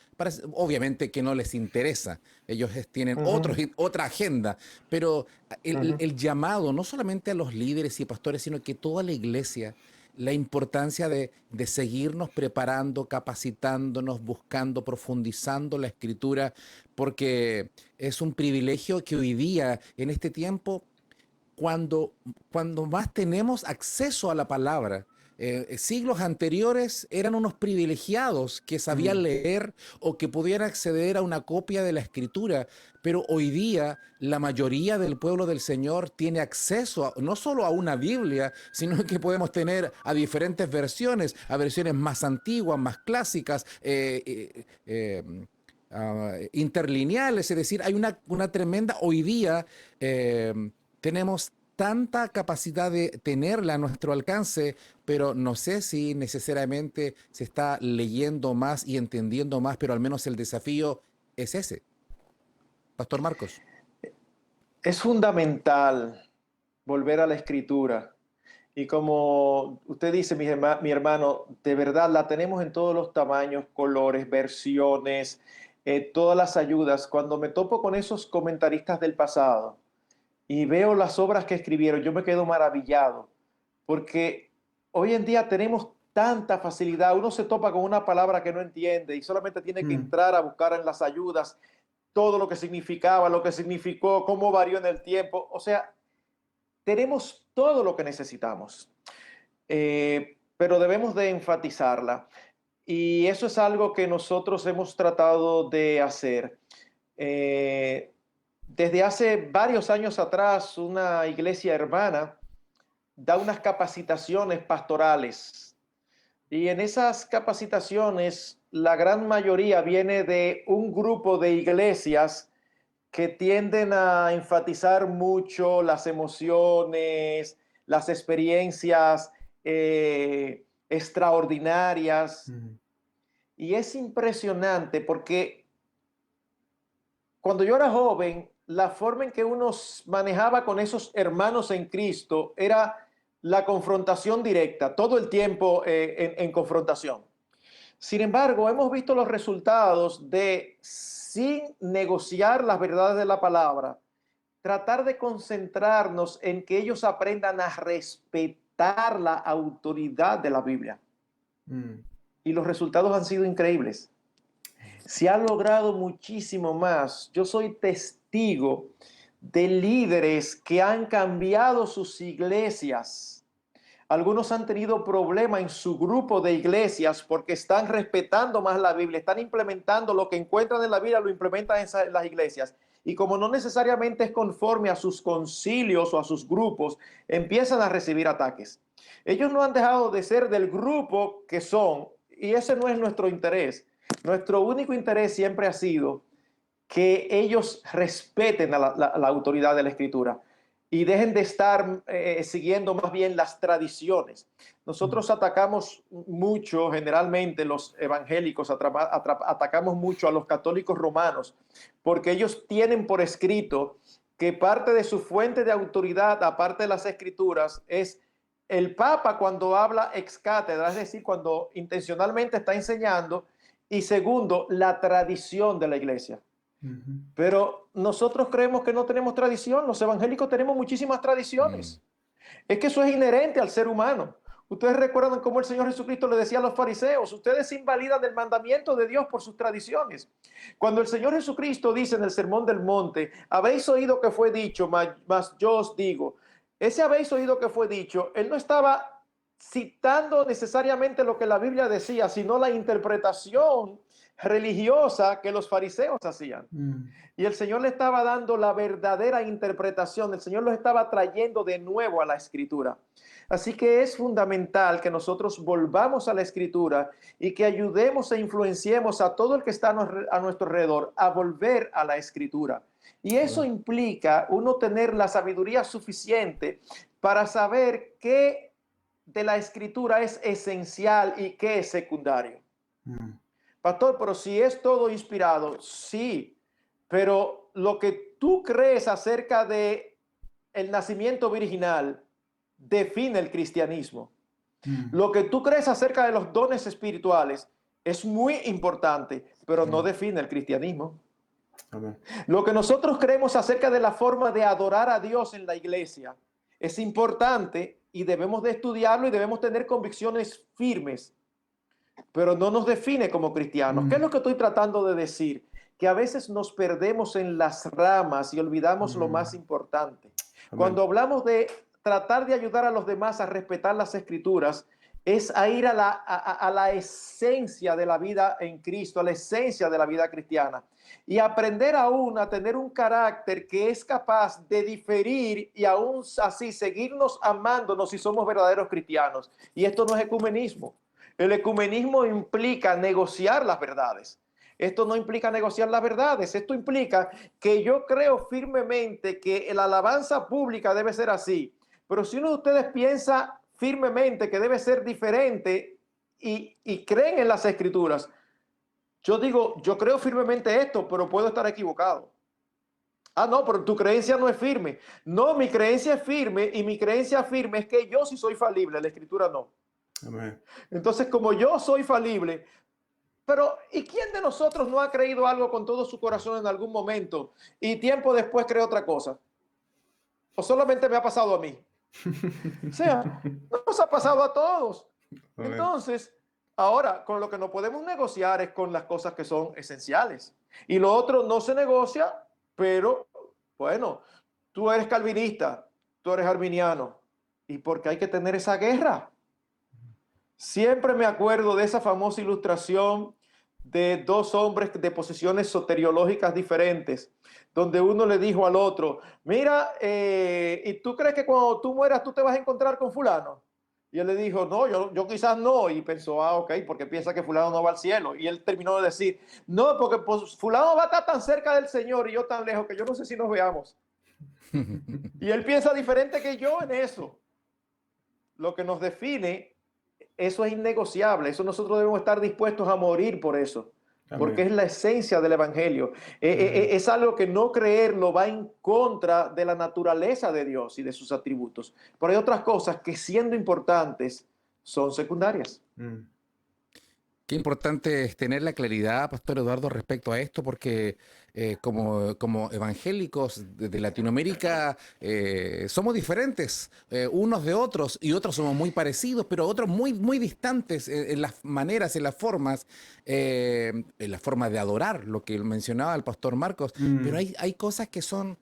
S1: obviamente que no les interesa, ellos tienen
S3: Ujú,
S1: otra agenda, pero
S3: ujú.
S1: el llamado no solamente a los líderes y pastores, sino que toda la iglesia, la importancia de seguirnos preparando, capacitándonos, buscando, profundizando la escritura, porque es un privilegio que hoy día, en este tiempo, cuando, cuando más tenemos acceso a la palabra. Siglos anteriores eran unos privilegiados que sabían
S2: Mm.
S1: leer o que pudieran acceder a una copia de la escritura, pero hoy día la mayoría del pueblo del Señor tiene acceso no solo a una Biblia, sino que podemos tener a diferentes versiones, a versiones más antiguas, más clásicas, interlineales, es decir, hay una tremenda, hoy día tenemos tanta capacidad de tenerla a nuestro alcance, pero no sé si necesariamente se está leyendo más y entendiendo más, pero al menos el desafío es ese. Pastor Marcos.
S3: Es fundamental volver a la escritura. Y como usted dice, mi hermano, de verdad la tenemos en todos los tamaños, colores, versiones, todas las ayudas. Cuando me topo con esos comentaristas del pasado y veo las obras que escribieron, yo me quedo maravillado, porque hoy en día tenemos tanta facilidad. Uno se topa con una palabra que no entiende y solamente tiene que
S2: Mm.
S3: entrar a buscar en las ayudas todo lo que significaba, lo que significó, cómo varió en el tiempo. O sea, tenemos todo lo que necesitamos, pero debemos de enfatizarla. Y eso es algo que nosotros hemos tratado de hacer. Desde hace varios años atrás, una iglesia hermana da unas capacitaciones pastorales. Y en esas capacitaciones, la gran mayoría viene de un grupo de iglesias que tienden a enfatizar mucho las emociones, las experiencias extraordinarias. Y es impresionante porque cuando yo era joven, la forma en que uno manejaba con esos hermanos en Cristo era la confrontación directa, todo el tiempo en confrontación. Sin embargo, hemos visto los resultados de, sin negociar las verdades de la palabra, tratar de concentrarnos en que ellos aprendan a respetar la autoridad de la Biblia. Y los resultados han sido increíbles. Se ha logrado muchísimo más. Yo soy testigo de líderes que han cambiado sus iglesias. Algunos han tenido problemas en su grupo de iglesias porque están respetando más la Biblia, están implementando lo que encuentran en la Biblia, lo implementan en las iglesias. Y como no necesariamente es conforme a sus concilios o a sus grupos, empiezan a recibir ataques. Ellos no han dejado de ser del grupo que son, y ese no es nuestro interés. Nuestro único interés siempre ha sido que ellos respeten a la autoridad de la Escritura y dejen de estar siguiendo más bien las tradiciones. Nosotros atacamos mucho, generalmente los evangélicos atacamos mucho a los católicos romanos, porque ellos tienen por escrito que parte de su fuente de autoridad, aparte de las Escrituras, es el Papa cuando habla ex cátedra, es decir, cuando intencionalmente está enseñando, y segundo, la tradición de la iglesia. Pero nosotros creemos que no tenemos tradición. Los evangélicos tenemos muchísimas tradiciones. Es que eso es inherente al ser humano. Ustedes recuerdan cómo el Señor Jesucristo le decía a los fariseos: ustedes se invalidan del mandamiento de Dios por sus tradiciones. Cuando el Señor Jesucristo dice en el Sermón del Monte: habéis oído que fue dicho, mas yo os digo. Ese habéis oído que fue dicho, él no estaba citando necesariamente lo que la Biblia decía, sino la interpretación religiosa que los fariseos hacían. Y el Señor le estaba dando la verdadera interpretación. El Señor los estaba trayendo de nuevo a la Escritura. Así que es fundamental que nosotros volvamos a la Escritura y que ayudemos e influenciemos a todo el que está a nuestro alrededor a volver a la Escritura. Y eso implica uno tener la sabiduría suficiente para saber qué de la Escritura es esencial y qué es secundario. Pastor, pero si es todo inspirado, sí, pero lo que tú crees acerca de el nacimiento virginal define el cristianismo. Lo que tú crees acerca de los dones espirituales es muy importante, pero no define el cristianismo. Amén. Lo que nosotros creemos acerca de la forma de adorar a Dios en la iglesia es importante y debemos de estudiarlo y debemos tener convicciones firmes, pero no nos define como cristianos. ¿Qué es lo que estoy tratando de decir? Que a veces nos perdemos en las ramas y olvidamos lo más importante. Amén. Cuando hablamos de tratar de ayudar a los demás a respetar las Escrituras, es a ir a la esencia de la vida en Cristo, a la esencia de la vida cristiana, y aprender aún a tener un carácter que es capaz de diferir y aún así seguirnos amándonos si somos verdaderos cristianos. Y esto no es ecumenismo. El ecumenismo implica negociar las verdades. Esto no implica negociar las verdades. Esto implica que yo creo firmemente que la alabanza pública debe ser así. Pero si uno de ustedes piensa firmemente que debe ser diferente y creen en las Escrituras, yo digo, yo creo firmemente esto, pero puedo estar equivocado. Ah, no, pero tu creencia no es firme. No, mi creencia es firme y mi creencia firme es que yo sí soy falible, la Escritura no. Amén. Entonces, como yo soy falible, pero ¿y quién de nosotros no ha creído algo con todo su corazón en algún momento y tiempo después cree otra cosa? ¿O solamente me ha pasado a mí? O sea, nos ha pasado a todos. Entonces, ahora, con lo que no podemos negociar es con las cosas que son esenciales. Y lo otro no se negocia, pero, bueno, tú eres calvinista, tú eres arminiano. ¿Y por qué hay que tener esa guerra? Siempre me acuerdo de esa famosa ilustración de dos hombres de posiciones soteriológicas diferentes, donde uno le dijo al otro, mira, ¿y tú crees que cuando tú mueras tú te vas a encontrar con fulano? Y él le dijo, no, yo quizás no. Y pensó, ah, ok, porque piensa que fulano no va al cielo. Y él terminó de decir, no, porque pues, fulano va a estar tan cerca del Señor y yo tan lejos que yo no sé si nos veamos. Y él piensa diferente que yo en eso. Lo que nos define, eso es innegociable. Eso nosotros debemos estar dispuestos a morir por eso. Porque
S2: Amén.
S3: es la esencia del evangelio. Es algo que no creerlo va en contra de la naturaleza de Dios y de sus atributos. Pero hay otras cosas que, siendo importantes, son secundarias.
S2: Mm.
S1: Qué importante es tener la claridad, Pastor Eduardo, respecto a esto, porque como evangélicos de Latinoamérica somos diferentes unos de otros, y otros somos muy parecidos, pero otros muy, muy distantes en las maneras, en las formas en la forma de adorar, lo que mencionaba el Pastor Marcos. Pero
S2: Mm.
S1: hay cosas que son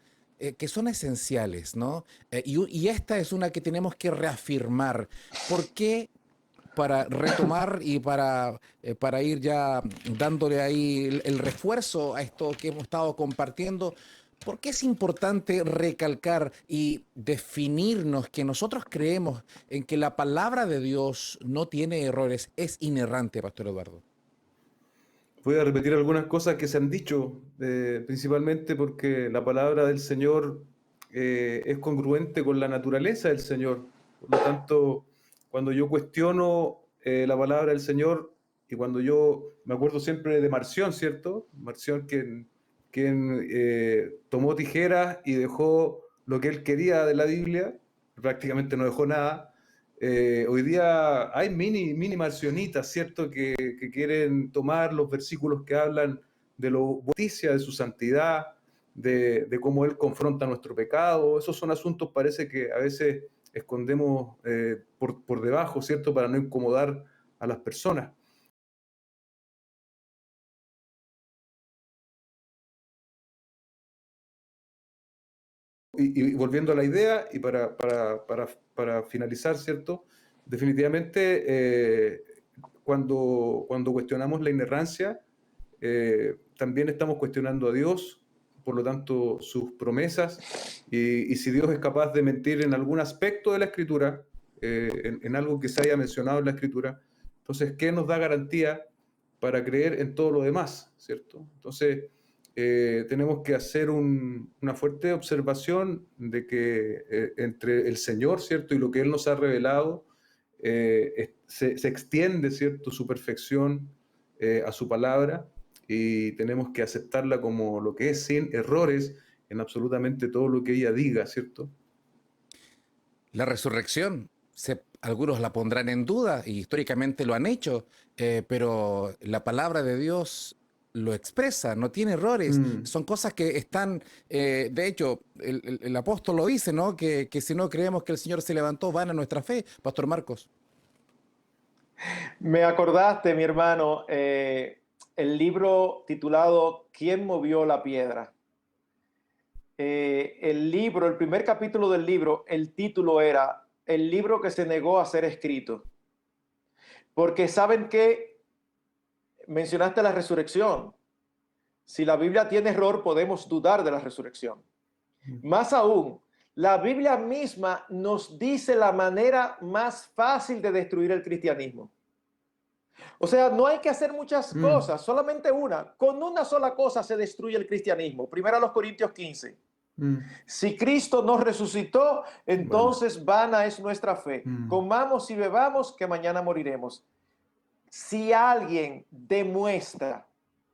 S1: esenciales, ¿no? Y esta es una que tenemos que reafirmar. ¿Por qué? Para retomar y para ir ya dándole ahí el refuerzo a esto que hemos estado compartiendo, ¿por qué es importante recalcar y definirnos que nosotros creemos en que la palabra de Dios no tiene errores, es inerrante, Pastor Eduardo?
S2: Voy a repetir algunas cosas que se han dicho, principalmente porque la palabra del Señor es congruente con la naturaleza del Señor. Por lo tanto, cuando yo cuestiono la palabra del Señor, y cuando yo me acuerdo siempre de Marción, ¿cierto? Marción quien tomó tijeras y dejó lo que él quería de la Biblia, prácticamente no dejó nada. Hoy día hay mini marcionitas, ¿cierto? Que quieren tomar los versículos que hablan de la justicia, de su santidad, de cómo Él confronta nuestro pecado. Esos son asuntos, parece que a veces escondemos por debajo, ¿cierto? Para no incomodar a las personas. Y volviendo a la idea, y para finalizar, ¿cierto? Definitivamente, cuando cuestionamos la inerrancia, también estamos cuestionando a Dios, por lo tanto, sus promesas, y si Dios es capaz de mentir en algún aspecto de la Escritura, en algo que se haya mencionado en la Escritura, entonces, ¿qué nos da garantía para creer en todo lo demás, ¿cierto? Entonces, tenemos que hacer una fuerte observación de que entre el Señor, ¿cierto? Y lo que Él nos ha revelado, se extiende, ¿cierto? Su perfección a su palabra, y tenemos que aceptarla como lo que es, sin errores en absolutamente todo lo que ella diga, ¿cierto?
S1: La resurrección, algunos la pondrán en duda y históricamente lo han hecho, pero la palabra de Dios lo expresa, no tiene errores,
S2: Mm.
S1: son cosas que están, de hecho, el apóstol lo dice, ¿no? Que si no creemos que el Señor se levantó, van a nuestra fe, Pastor Marcos.
S3: Me acordaste, mi hermano, el libro titulado ¿Quién movió la piedra? El libro, el primer capítulo del libro, el título era El libro que se negó a ser escrito. Porque saben que mencionaste la resurrección. Si la Biblia tiene error, podemos dudar de la resurrección. Más aún, la Biblia misma nos dice la manera más fácil de destruir el cristianismo. O sea, no hay que hacer muchas
S2: Mm.
S3: cosas, solamente una. Con una sola cosa se destruye el cristianismo. Primero a los Corintios 15.
S2: Mm.
S3: Si Cristo nos resucitó,
S2: Bueno.
S3: entonces vana es nuestra fe.
S2: Mm.
S3: Comamos y bebamos, que mañana moriremos. Si alguien demuestra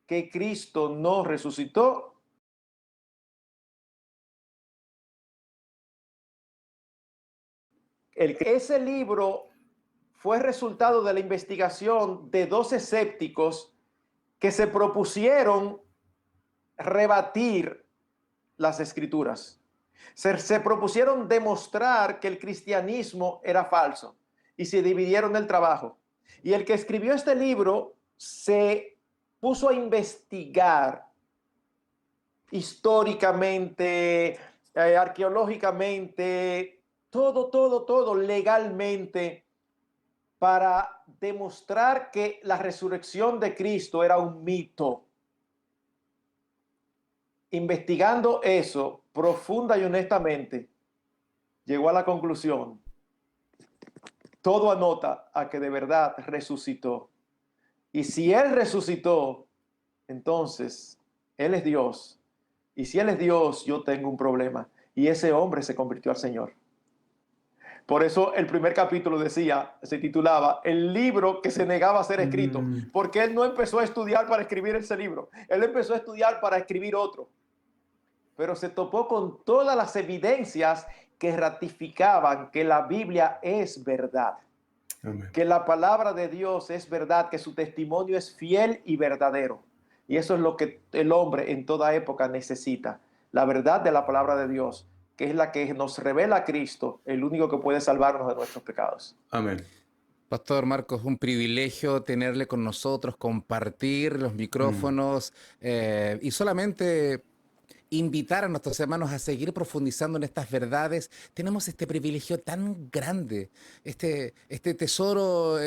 S3: que Cristo no resucitó, ese libro fue resultado de la investigación de dos escépticos que se propusieron rebatir las escrituras. Se propusieron demostrar que el cristianismo era falso y se dividieron el trabajo. Y el que escribió este libro se puso a investigar históricamente, arqueológicamente, todo, legalmente, para demostrar que la resurrección de Cristo era un mito. Investigando eso profunda y honestamente, llegó a la conclusión, todo anota a que de verdad resucitó. Y si Él resucitó, entonces Él es Dios. Y si Él es Dios, yo tengo un problema. Y ese hombre se convirtió al Señor. Por eso el primer capítulo se titulaba El libro que se negaba a ser escrito. Porque él no empezó a estudiar para escribir ese libro. Él empezó a estudiar para escribir otro. Pero se topó con todas las evidencias que ratificaban que la Biblia es verdad. Amén. Que la palabra de Dios es verdad, que su testimonio es fiel y verdadero. Y eso es lo que el hombre en toda época necesita. La verdad de la palabra de Dios, que es la que nos revela a Cristo, el único que puede salvarnos de nuestros pecados.
S2: Amén.
S1: Pastor Marcos, un privilegio tenerle con nosotros, compartir los micrófonos y solamente invitar a nuestros hermanos a seguir profundizando en estas verdades. Tenemos este privilegio tan grande, este tesoro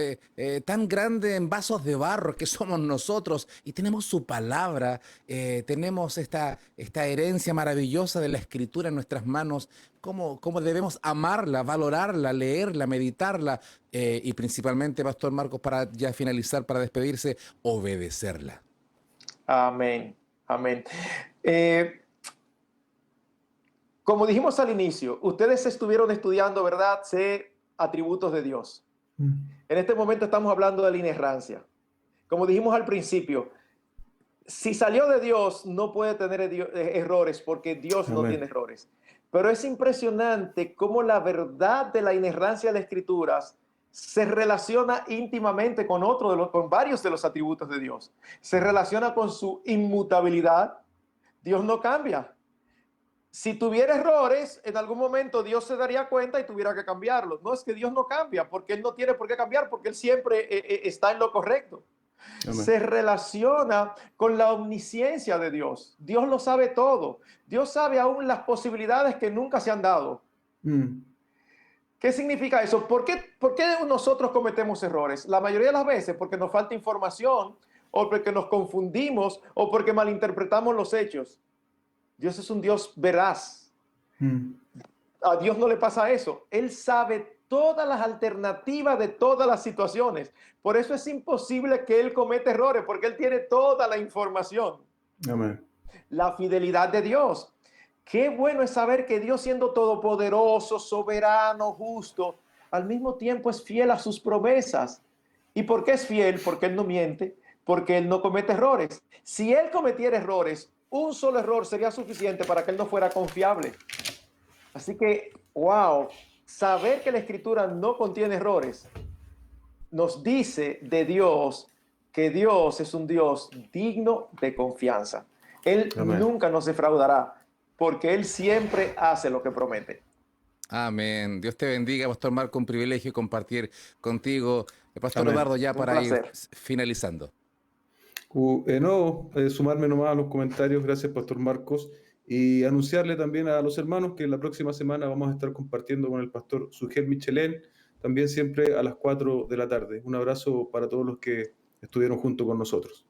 S1: tan grande en vasos de barro que somos nosotros, y tenemos su palabra, tenemos esta herencia maravillosa de la Escritura en nuestras manos. ¿Cómo debemos amarla, valorarla, leerla, meditarla y principalmente, Pastor Marcos, para ya finalizar, para despedirse, obedecerla?
S3: Amén, amén. Como dijimos al inicio, ustedes estuvieron estudiando, ¿verdad?, atributos de Dios. En este momento estamos hablando de la inerrancia. Como dijimos al principio, si salió de Dios, no puede tener errores porque Dios no tiene errores. Pero es impresionante cómo la verdad de la inerrancia de las Escrituras se relaciona íntimamente con varios de los atributos de Dios. Se relaciona con su inmutabilidad. Dios no cambia. Si tuviera errores, en algún momento Dios se daría cuenta y tuviera que cambiarlos. No es que Dios no cambia, porque Él no tiene por qué cambiar, porque Él siempre está en lo correcto. Amén. Se relaciona con la omnisciencia de Dios. Dios lo sabe todo. Dios sabe aún las posibilidades que nunca se han dado. ¿Qué significa eso? ¿Por qué nosotros cometemos errores? La mayoría de las veces porque nos falta información, o porque nos confundimos, o porque malinterpretamos los hechos. Dios es un Dios veraz. A Dios no le pasa eso. Él sabe todas las alternativas de todas las situaciones. Por eso es imposible que Él cometa errores, porque Él tiene toda la información.
S2: Amén.
S3: La fidelidad de Dios. Qué bueno es saber que Dios, siendo todopoderoso, soberano, justo, al mismo tiempo es fiel a sus promesas. ¿Y por qué es fiel? Porque Él no miente, porque Él no comete errores. Si Él cometiera errores, un solo error sería suficiente para que Él no fuera confiable. Así que, wow, saber que la Escritura no contiene errores nos dice de Dios que Dios es un Dios digno de confianza. Él Amén. Nunca nos defraudará, porque Él siempre hace lo que promete.
S1: Amén. Dios te bendiga, Pastor Marco, un privilegio compartir contigo. Pastor Eduardo, ya para ir finalizando.
S2: Sumarme nomás a los comentarios, gracias Pastor Marcos, y anunciarle también a los hermanos que la próxima semana vamos a estar compartiendo con el Pastor Sugel Michelén, también siempre a las 4 de la tarde. Un abrazo para todos los que estuvieron junto con nosotros.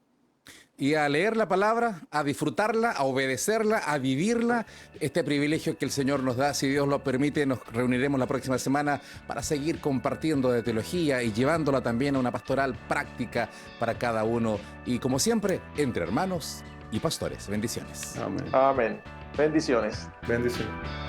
S1: Y a leer la palabra, a disfrutarla, a obedecerla, a vivirla, este privilegio que el Señor nos da. Si Dios lo permite, nos reuniremos la próxima semana para seguir compartiendo de teología y llevándola también a una pastoral práctica para cada uno. Y como siempre, entre hermanos y pastores. Bendiciones.
S2: Amén.
S3: Amén. Bendiciones.
S2: Bendiciones.